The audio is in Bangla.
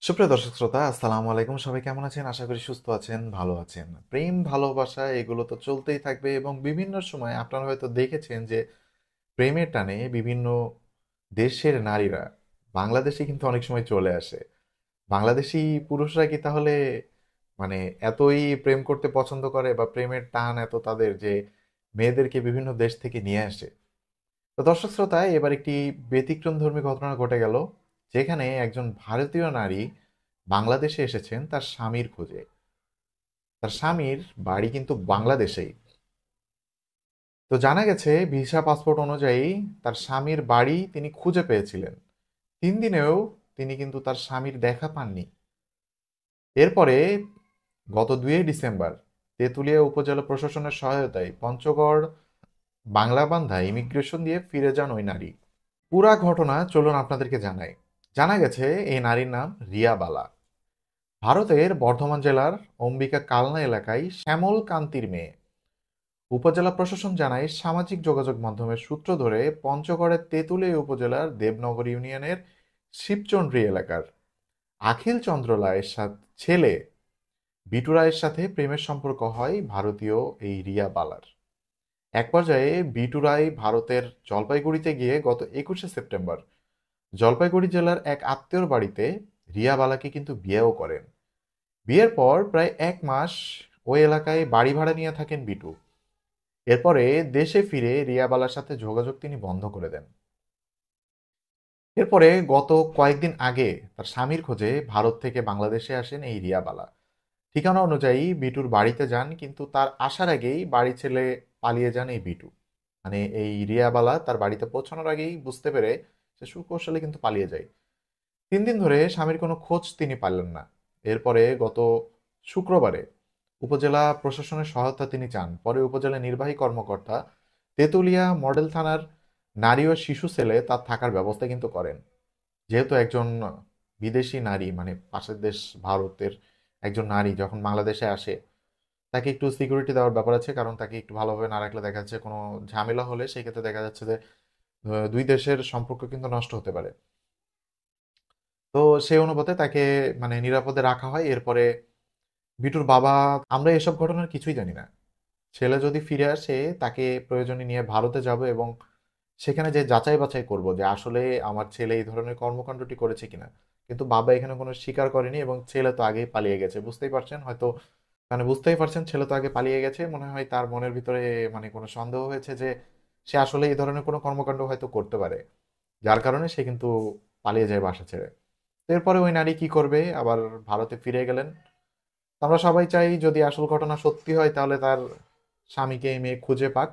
সুপ্রিয় দর্শক শ্রোতা, আসসালামু আলাইকুম। সবাই কেমন আছেন? আশা করি সুস্থ আছেন, ভালো আছেন। প্রেম, ভালোবাসা এগুলো তো চলতেই থাকবে এবং বিভিন্ন সময় আপনারা হয়তো দেখেছেন যে প্রেমের টানে বিভিন্ন দেশের নারীরা বাংলাদেশে কিন্তু অনেক সময় চলে আসে। বাংলাদেশি পুরুষরা কি তাহলে মানে এতই প্রেম করতে পছন্দ করে বা প্রেমের টান এত তাদের যে মেয়েদেরকে বিভিন্ন দেশ থেকে নিয়ে আসে? তো দর্শক শ্রোতা, এবার একটি ব্যতিক্রমধর্মী ঘটনা ঘটে গেল, যেখানে একজন ভারতীয় নারী বাংলাদেশে এসেছেন তার স্বামীর খোঁজে। তার স্বামীর বাড়ি কিন্তু বাংলাদেশেই। তো জানা গেছে ভিসা পাসপোর্ট অনুযায়ী তার স্বামীর বাড়ি তিনি খুঁজে পেয়েছিলেন। 3 দিনেও তিনি কিন্তু তার স্বামীর দেখা পাননি। এরপরে গত 2 ডিসেম্বর তেঁতুলিয়া উপজেলা প্রশাসনের সহায়তায় পঞ্চগড় বাংলাবান্ধা ইমিগ্রেশন দিয়ে ফিরে যান ওই নারী। পুরা ঘটনা চলুন আপনাদেরকে জানাই। জানা গেছে এই নারীর নাম রিয়া বালা। ভারতের বর্ধমান জেলার অম্বিকা কালনা এলাকায় শ্যামল কান্তির মেয়ে। উপজেলা প্রশাসন জানায় সামাজিক যোগাযোগ মাধ্যমের সূত্র ধরে পঞ্চগড়ের তেঁতুলিয়া উপজেলার দেবনগর ইউনিয়নের শিবচন্দ্রী এলাকার আখিল চন্দ্র রায়ের ছেলে বিটু রায়ের সাথে প্রেমের সম্পর্ক হয় ভারতীয় এই রিয়া বালার। এক পর্যায়ে বিটু রায় ভারতের জলপাইগুড়িতে গিয়ে গত 21শে সেপ্টেম্বর জলপাইগুড়ি জেলার এক আত্মীয়র বাড়িতে রিয়া বালাকে কিন্তু বিয়েও করেন। বিয়ের পর প্রায় 1 মাস ওই এলাকায় বাড়ি ভাড়া নিয়ে থাকেন বিটু। এরপরে দেশে ফিরে রিয়া বালার সাথে যোগাযোগ তিনি বন্ধ করে দেন। এরপরে গত কয়েকদিন আগে তার স্বামীর খোঁজে ভারত থেকে বাংলাদেশে আসেন এই রিয়া বালা। ঠিকানা অনুযায়ী বিটুর বাড়িতে যান, কিন্তু তার আসার আগেই বাড়ি ছেড়ে পালিয়ে যান এই বিটু। মানে এই রিয়া বালা তার বাড়িতে পৌঁছানোর আগেই বুঝতে পেরে সে সুকৌশলে কিন্তু পালিয়ে যায়। 3 দিন ধরে স্বামীর কোনো খোঁজ তিনি পাইলেন না। এরপরে গত শুক্রবারে উপজেলা প্রশাসনের সহায়তা তিনি চান। পরে উপজেলা নির্বাহী কর্মকর্তা তেঁতুলিয়া মডেল থানার নারী ও শিশু সেলে তার থাকার ব্যবস্থা কিন্তু করেন। যেহেতু একজন বিদেশি নারী, মানে পাশের দেশ ভারতের একজন নারী যখন বাংলাদেশে আসে, তাকে একটু সিকিউরিটি দেওয়ার ব্যাপার আছে, কারণ তাকে একটু ভালোভাবে না রাখলে দেখা যাচ্ছে কোনো ঝামেলা হলে সেই ক্ষেত্রে দেখা যাচ্ছে যে দুই দেশের সম্পর্ক কিন্তু নষ্ট হতে পারে। তো সেই অনুপাতে তাকে মানে নিরাপদে রাখা হয়। এরপরে বিটুর বাবা, আমরা এসব ঘটনার কিছুই জানি না। ছেলে যদি ফিরে আসে তাকে প্রয়োজনে নিয়ে ভারতে যাব এবং সেখানে যে যাচাই বাছাই করব যে আসলে আমার ছেলে এই ধরনের কর্মকাণ্ডটি করেছে কিনা। কিন্তু বাবা এখানে কোনো স্বীকার করেনি এবং ছেলে তো আগেই পালিয়ে গেছে, বুঝতেই পারছেন হয়তো। মানে বুঝতেই পারছেন, ছেলে তো আগে পালিয়ে গেছে, মনে হয় তার মনের ভিতরে মানে কোনো সন্দেহ হয়েছে যে সে আসলে এই ধরনের কোনো কর্মকাণ্ড হয়তো করতে পারে, যার কারণে সে কিন্তু পালিয়ে যায় বাসা ছেড়ে। তো এরপরে ওই নারী কি করবে, আবার ভারতে ফিরে গেলেন। আমরা সবাই চাই যদি আসল ঘটনা সত্যি হয় তাহলে তার স্বামীকে এই মেয়ে খুঁজে পাক।